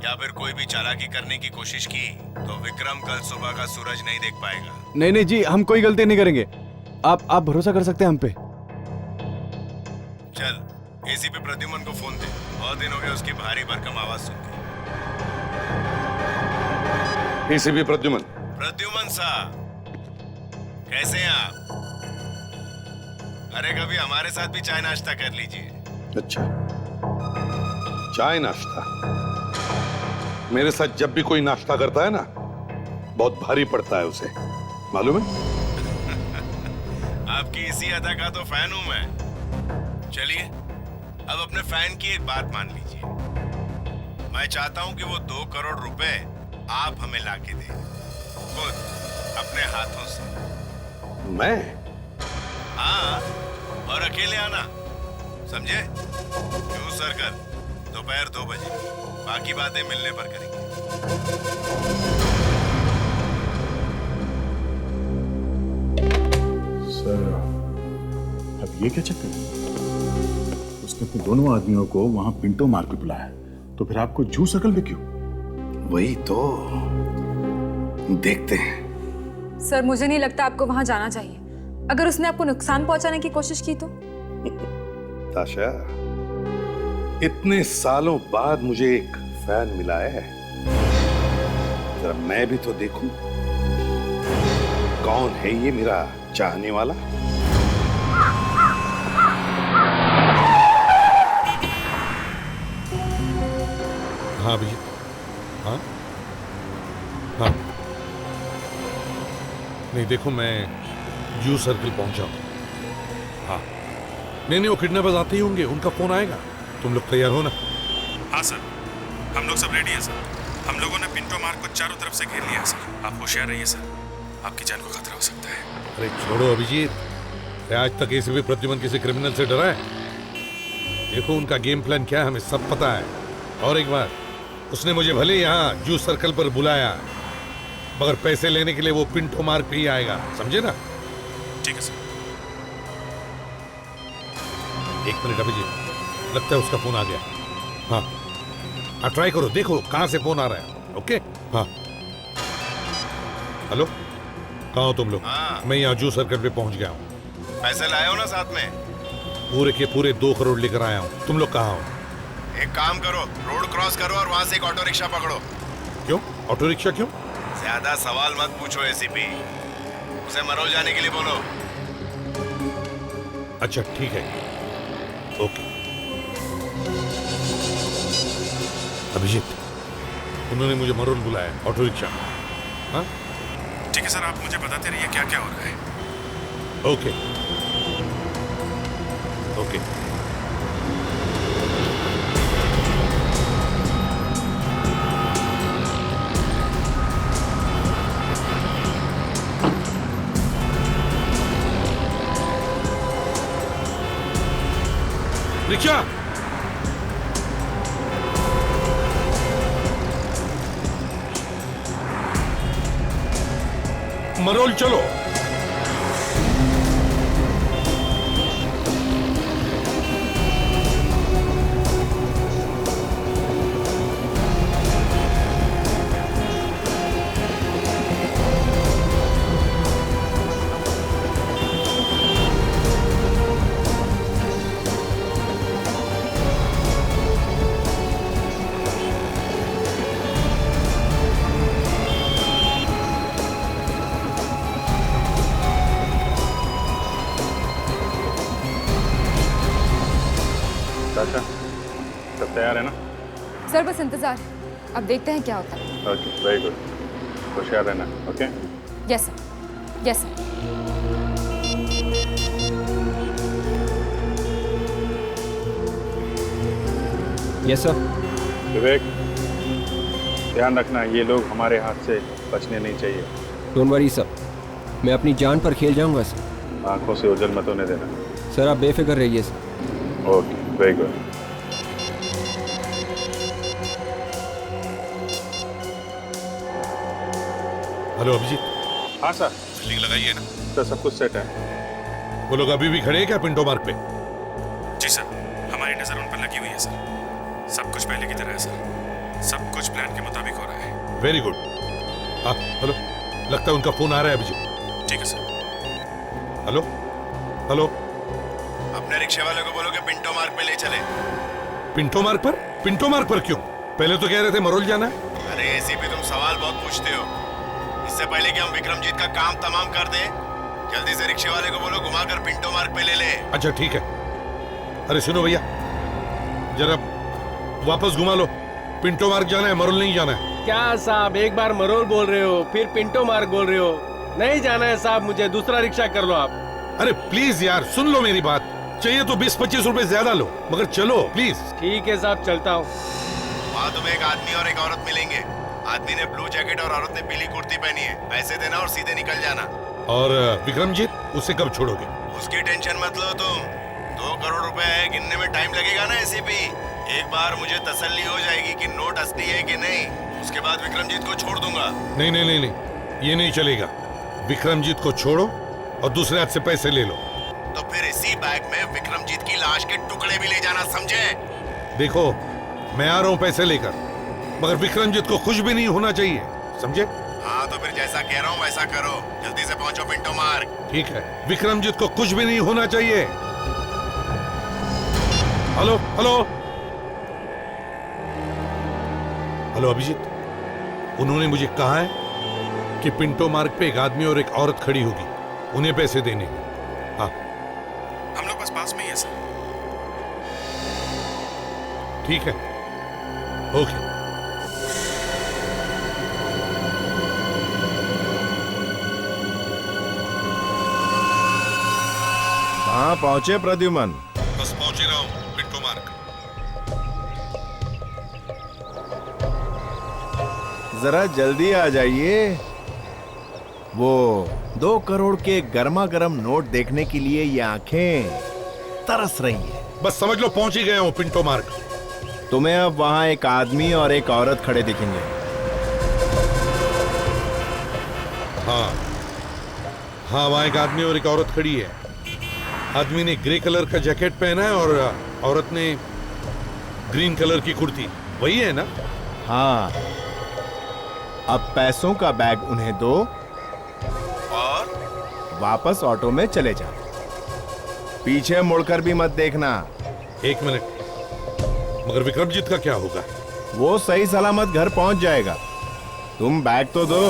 या फिर कोई भी चालाकी करने की कोशिश की तो विक्रम कल सुबह का सूरज नहीं देख पाएगा। नहीं जी, हम कोई गलती नहीं करेंगे, आप भरोसा कर सकते हैं हम पे। चल एसीपी प्रद्युमन को फोन दे, बहुत दिन हो गए उसकी भारी भरकम आवाज सुन के। एसीपी प्रद्युमन। प्रद्युमन साहब, कैसे हैं आप? अरे कभी हमारे साथ भी चाय नाश्ता कर लीजिए। अच्छा, चाय नाश्ता? मेरे साथ जब भी कोई नाश्ता करता है ना, बहुत भारी पड़ता है उसे, मालूम है? आपकी इसी अदा का तो फैन हूं मैं। चलिए अब अपने फैन की एक बात मान लीजिए, मैं चाहता हूं कि वो 2 करोड़ रुपए आप हमें लाके दें, खुद अपने हाथों से। मैं? हाँ, और अकेले आना, समझे? न्यू सर्कल, दोपहर 2 बजे। बाकी बातें मिलने पर करेंगे। सर, अब ये क्या चक्कर है? उसने अपने दोनों आदमियों को वहां पिंटो मार्ग पे बुलाया, तो फिर आपको जू सर्कल पे क्यों? वही तो देखते हैं। सर, मुझे नहीं लगता आपको वहां जाना चाहिए। अगर उसने आपको नुकसान पहुंचाने की कोशिश की तो? ताशा, इतने सालों बाद मुझे एक फैन मिला है, जरा मैं भी तो देखूं कौन है ये मेरा चाहने वाला। हाँ भैया, हाँ नहीं देखो, मैं जू सर्कल पहुंचा हूं। हाँ नहीं, वो किडनैपर्स आते ही होंगे, उनका फोन आएगा। तुम लोग तैयार हो ना? हाँ सर, हम लोग सब रेडी हैं सर। हम लोगों ने पिंटो मार्ग को चारों तरफ से घेर लिया है सर। आप होशियार रहिए सर, आपकी जान को खतरा हो सकता है। अरे छोड़ो अभिजीत, आज तक एसीपी प्रद्युमन किसी क्रिमिनल से डरा है? देखो उनका गेम प्लान क्या है, हमें सब पता है। और एक बार, उसने मुझे भले यहाँ जू सर्कल पर बुलाया, मगर पैसे लेने के लिए वो पिंटो मार्ग पे ही आएगा, समझे ना? ठीक है सर। एक मिनट अभिजीत, लगता है उसका फोन आ गया। हाँ ट्राई करो, देखो कहां से फोन आ रहा है। ओके, हाँ हेलो, कहाँ हो तुम लोग? हाँ, मैं यहाँ जू सर्कल पे पहुंच गया हूँ। पैसे लाए हो ना साथ में? पूरे के पूरे 2 करोड़ लेकर आया हूँ। तुम लोग कहाँ हो? एक काम करो, रोड क्रॉस करो और वहां से एक ऑटो रिक्शा पकड़ो। क्यों? ऑटो रिक्शा क्यों? ज्यादा सवाल मत पूछो एसीपी, उसे मरोल जाने के लिए बोलो। अच्छा ठीक है, ओके। अभिजीत, उन्होंने मुझे मरोल बुलाया, ऑटो रिक्शा। हाँ ठीक है सर, आप मुझे बताते रहिए क्या क्या हो रहा है। Okay okay. रिक्शा, मरोल चलो। चाचा, सब तैयार है ना? सर बस इंतजार, अब देखते हैं क्या होता है। Okay, very good. होशियार रहना, okay? Yes sir, yes sir. Yes sir. Vivek, ध्यान रखना, ये लोग हमारे हाथ से बचने नहीं चाहिए। डोंट वरी सर, मैं अपनी जान पर खेल जाऊंगा सर। आंखों से ओझल मत होने देना। सर आप बेफिक्र रहिए sir. Okay, very good. Hello Abhijit. हाँ सर। बिल्डिंग लगाई है ना? सर सब कुछ सेट है। वो लोग अभी भी खड़े हैं क्या पिंटो मार्ग पे? जी सर, हमारी नजर उन पर लगी हुई है सर। सब कुछ पहले की तरह है सर, सब कुछ प्लान के मुताबिक हो रहा है। Very good. हाँ हेलो, लगता है उनका फोन आ रहा है अभिजीत। ठीक है सर। हेलो हेलो, अपने रिक्शे वाले को बोलो कि पिंटो मार्ग पे ले चले। पिंटो मार्ग पर? पिंटो मार्ग पर क्यों? पहले तो कह रहे थे मरोल जाना है। अरे एसीपी, तुम सवाल बहुत पूछते हो। इससे पहले कि हम विक्रमजीत का काम तमाम कर दें, जल्दी से रिक्शे वाले को बोलो घुमाकर पिंटो मार्ग पे ले ले। अच्छा ठीक है। अरे सुनो भैया, जरा वापस घुमा लो। पिंटो मार्ग जाना है, मरोल नहीं जाना है। क्या साहब, एक बार मरोल बोल रहे हो, फिर पिंटो मार्ग बोल रहे हो। नहीं जाना है साहब, मुझे दूसरा रिक्शा कर लो आप। अरे प्लीज यार, सुन लो मेरी बात। चाहिए तो 20-25 रुपए ज्यादा लो, मगर चलो प्लीज। ठीक है साहब, चलता हूँ। वहाँ तुम्हें एक आदमी और एक औरत मिलेंगे। आदमी ने ब्लू जैकेट और औरत ने पीली कुर्ती पहनी है। पैसे देना और सीधे निकल जाना। और विक्रमजीत, उसे कब छोड़ोगे? उसकी टेंशन मत लो तुम। 2 करोड़ रुपए है, गिनने में टाइम लगेगा ना एसीपी। एक बार मुझे तसल्ली हो जाएगी कि नोट असली है कि नहीं, उसके बाद विक्रमजीत को छोड़ दूंगा। नहीं नहीं नहीं नहीं, ये नहीं चलेगा। विक्रमजीत को छोड़ो और दूसरे हाथ से पैसे ले लो। तो फिर इसी बैग में विक्रमजीत की लाश के टुकड़े भी ले जाना, समझे? देखो, मैं आ रहा हूँ पैसे लेकर, मगर विक्रमजीत को कुछ भी नहीं होना चाहिए, समझे? हाँ तो फिर जैसा कह रहा हूँ वैसा करो। जल्दी से पहुंचो पिंटो मार्ग। ठीक है, विक्रमजीत को कुछ भी नहीं होना चाहिए। हेलो हेलो हेलो अभिजीत, उन्होंने मुझे कहा है कि पिंटो मार्ग पे एक आदमी और एक औरत खड़ी होगी, उन्हें पैसे देने। हाँ हम लोग बस पास में ही है सर। ठीक है, ओके। कहाँ पहुंचे प्रद्युमन? बस पहुंच ही रहा हूं पिंटो मार्ग। जरा जल्दी आ जाइए। वो 2 करोड़ के गर्मा गर्म नोट देखने के लिए ये आंखें तरस रही हैं। बस समझ लो पहुंच ही गया हूं पिंटो मार्ग। तुम्हें अब वहां एक आदमी और एक औरत खड़े दिखेंगे। हाँ हाँ, वहां एक आदमी और एक औरत खड़ी है। आदमी ने ग्रे कलर का जैकेट पहना है और औरत ने ग्रीन कलर की कुर्ती। वही है ना? हाँ, अब पैसों का बैग उन्हें दो और वापस ऑटो में चले जाओ। पीछे मुड़कर भी मत देखना। 1 मिनट, मगर विक्रमजीत का क्या होगा? वो सही सलामत घर पहुंच जाएगा। तुम बैग तो दो।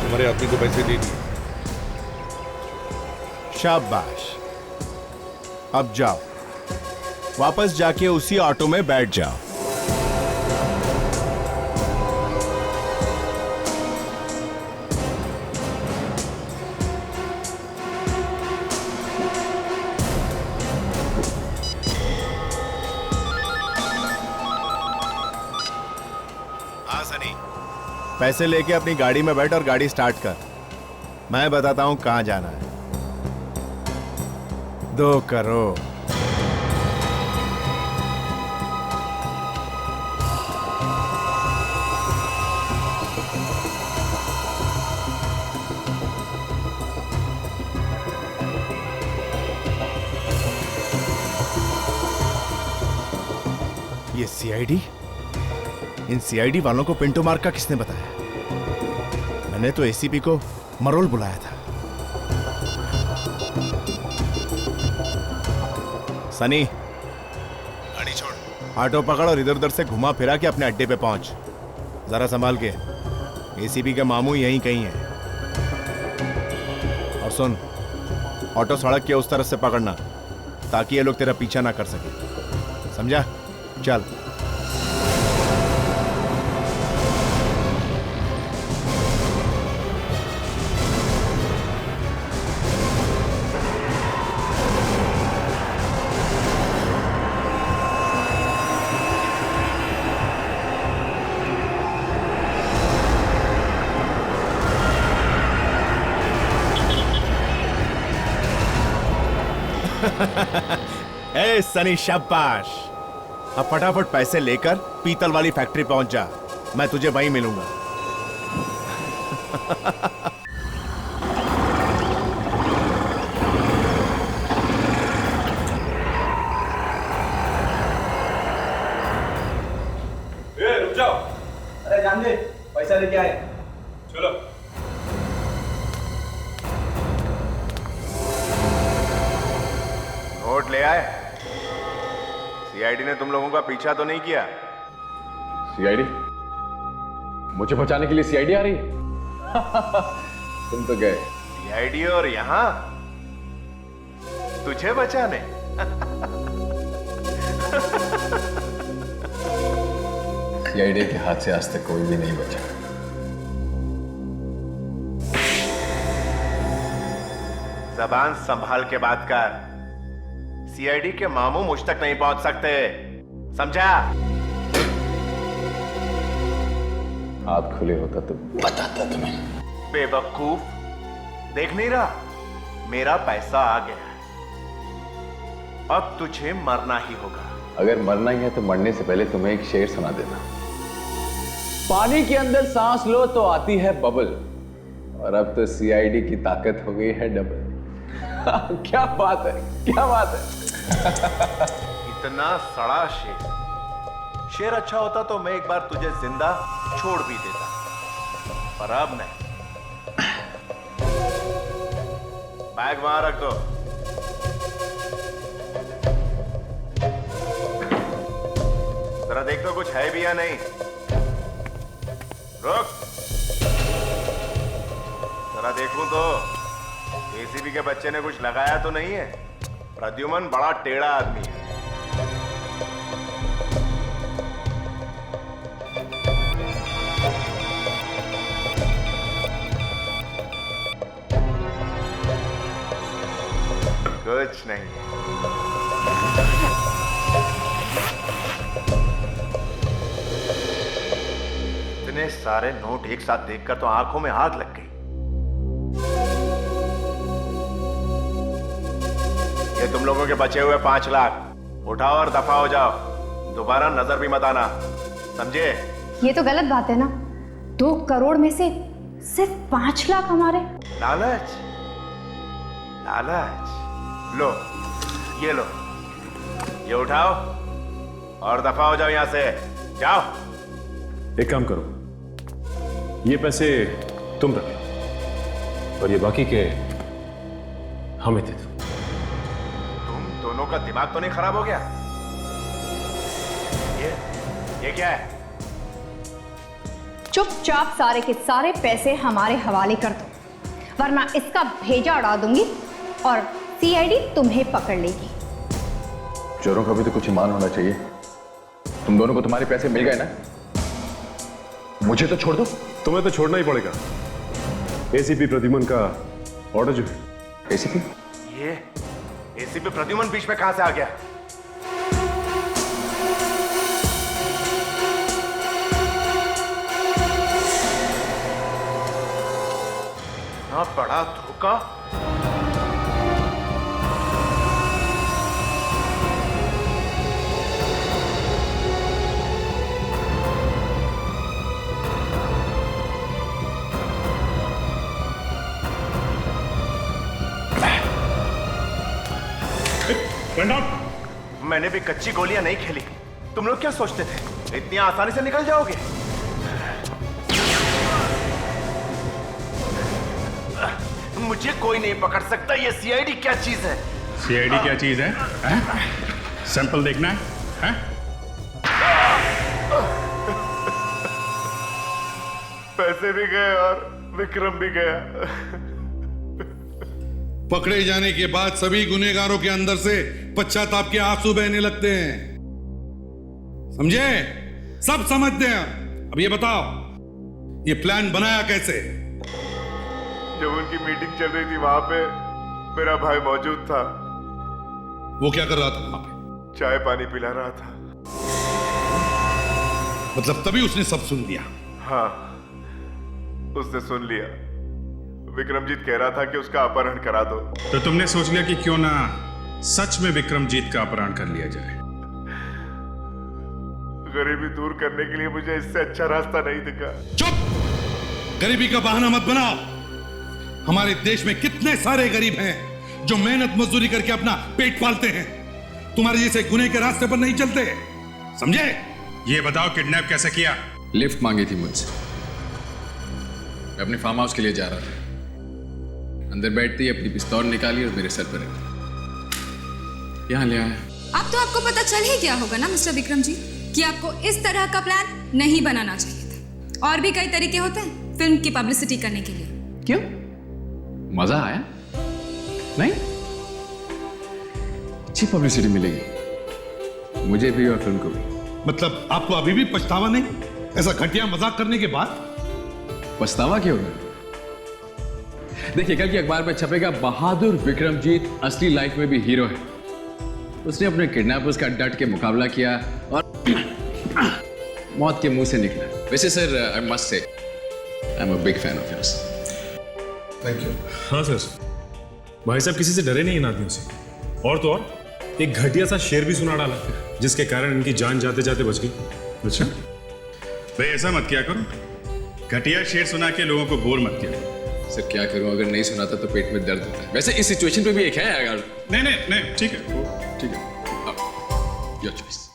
हमारे आदमी को पैसे दे दिए। शाबाश। अब जाओ, वापस जाके उसी ऑटो में बैठ जाओ। हाँ सनी, पैसे लेके अपनी गाड़ी में बैठ और गाड़ी स्टार्ट कर। मैं बताता हूं कहां जाना है। 2 करोड़। ये सीआईडी? इन सीआईडी वालों को पिंटो मार्क का किसने बताया? मैंने तो एसीपी को मरोल बुलाया था। सनी, गाड़ी छोड़, ऑटो पकड़ और इधर उधर से घुमा फिरा के अपने अड्डे पे पहुंच। जरा संभाल के, एसीपी के मामू यहीं कहीं है। और सुन, ऑटो सड़क के उस तरफ से पकड़ना ताकि ये लोग तेरा पीछा ना कर सके, समझा? चल। ए सनी, शाबाश। अब फटाफट पैसे लेकर पीतल वाली फैक्ट्री पहुंच जा। मैं तुझे वहीं मिलूंगा। रुक जाओ। अरे जान दे, पैसा लेके आए। चलो। नोट ले आए? सीआईडी ने तुम लोगों का पीछा तो नहीं किया? सीआईडी? मुझे बचाने के लिए सीआईडी आ रही है? तुम तो गए। सीआईडी और यहां तुझे बचाने? सीआईडी के हाथ से आज तक कोई भी नहीं बचा। जबान संभाल के बात कर। सीआईडी के मामू मुझ तक नहीं पहुंच सकते, समझा? हाथ खुले होता तो बताता तुम्हें। बेवकूफ, देख नहीं रहा? मेरा पैसा आ गया है, अब तुझे मरना ही होगा। अगर मरना ही है तो मरने से पहले तुम्हें एक शेर सुना देना। पानी के अंदर सांस लो तो आती है बबल, और अब तो सीआईडी की ताकत हो गई है डबल। क्या बात है, क्या बात है। इतना सड़ा शेर। शेर अच्छा होता तो मैं एक बार तुझे जिंदा छोड़ भी देता, पर अब नहीं। बैग वहां रख दो। जरा देख दो कुछ है भी या नहीं। रुक, जरा देखूं तो एसीबी के बच्चे ने कुछ लगाया तो नहीं है? प्रद्युमन बड़ा टेढ़ा आदमी है। कुछ नहीं। इतने सारे नोट एक साथ देखकर तो आंखों में आग लग गई। ये तुम लोगों के बचे हुए 5 लाख उठाओ और दफा हो जाओ। दोबारा नजर भी मत आना, समझे? ये तो गलत बात है ना। 2 करोड़ में से सिर्फ 5 लाख हमारे। लालच, लालच। लो, ये उठाओ और दफा हो जाओ यहां से, जाओ। एक काम करो, ये पैसे तुम रख लो और ये बाकी के हमें दे दो। तुम दोनों का दिमाग तो नहीं खराब हो गया? ये क्या है? चुपचाप सारे के सारे पैसे हमारे हवाले कर दो, वरना इसका भेजा उड़ा दूंगी और सीआईडी तुम्हें पकड़ लेगी। चोरों का भी तो कुछ ईमान होना चाहिए। तुम दोनों को तुम्हारे पैसे मिल गए ना, मुझे तो छोड़ दो। तुम्हें तो छोड़ना ही पड़ेगा। एसीपी प्रद्युमन का ऑर्डर जो है। एसीपी? ये एसीपी प्रद्युमन बीच में कहां से आ गया? इतना बड़ा धोखा। मैंने भी कच्ची गोलियां नहीं खेली। तुम लोग क्या सोचते थे इतनी आसानी से निकल जाओगे? मुझे कोई नहीं पकड़ सकता। ये सीआईडी क्या चीज है? सीआईडी क्या चीज है? सैंपल देखना है? पैसे भी गए और विक्रम भी गया। पकड़े जाने के बाद सभी गुनहगारों के अंदर से पश्चाताप के आंसू बहने लगते हैं, समझे? सब समझते हैं। अब ये बताओ, ये प्लान बनाया कैसे? जब उनकी मीटिंग चल रही थी वहां पे मेरा भाई मौजूद था। वो क्या कर रहा था वहां पे? चाय पानी पिला रहा था। मतलब तभी उसने सब सुन लिया? हाँ, उसने सुन लिया। विक्रमजीत कह रहा था कि उसका अपहरण करा दो। तो तुमने सोच लिया कि क्यों ना सच में विक्रमजीत का अपहरण कर लिया जाए। गरीबी दूर करने के लिए मुझे इससे अच्छा रास्ता नहीं दिखा। चुप! गरीबी का बहाना मत बनाओ। हमारे देश में कितने सारे गरीब हैं जो मेहनत मजदूरी करके अपना पेट पालते हैं। तुम्हारे जैसे गुने के रास्ते पर नहीं चलते, समझे? ये बताओ किडनैप कैसे किया? लिफ्ट मांगी थी मुझसे। मैं अपने फार्म हाउस के लिए जा रहा था। अंदर बैठते ही अपनी पिस्तौल निकाली और मेरे सर पर रखी। यहाँ ले आया। अब तो आपको पता चल ही गया होगा ना मिस्टर विक्रम जी कि आपको इस तरह का प्लान नहीं बनाना चाहिए था। और भी कई तरीके होते हैं फिल्म की पब्लिसिटी करने के लिए। क्यों? मजा आया? नहीं? अच्छी पब्लिसिटी मिलेगी मुझे भी और फिल्म को भी। मतलब आपको अभी भी पछतावा नहीं ऐसा घटिया मजाक करने के बाद? पछतावा क्यों होगा? देखिए, कल की अखबार में छपेगा बहादुर विक्रमजीत असली लाइफ में भी हीरो है। उसने अपने किडनैपर्स का डट के मुकाबला किया और मौत के मुंह से निकला। वैसे sir, I must say I am a big fan of yours. Thank you. हाँ सर, भाई साहब किसी से डरे नहीं इन आदमियों से। और तो और एक घटिया सा शेर भी सुना डाला जिसके कारण इनकी जान जाते जाते बच गई। अच्छा भाई, ऐसा मत किया करो। घटिया शेर सुना के लोगों को बोर मत किया। सर क्या करूं, अगर नहीं सुनाता तो पेट में दर्द होता है। वैसे इस सिचुएशन पे भी एक है अगर। नहीं ठीक है, ठीक है, योर चॉइस।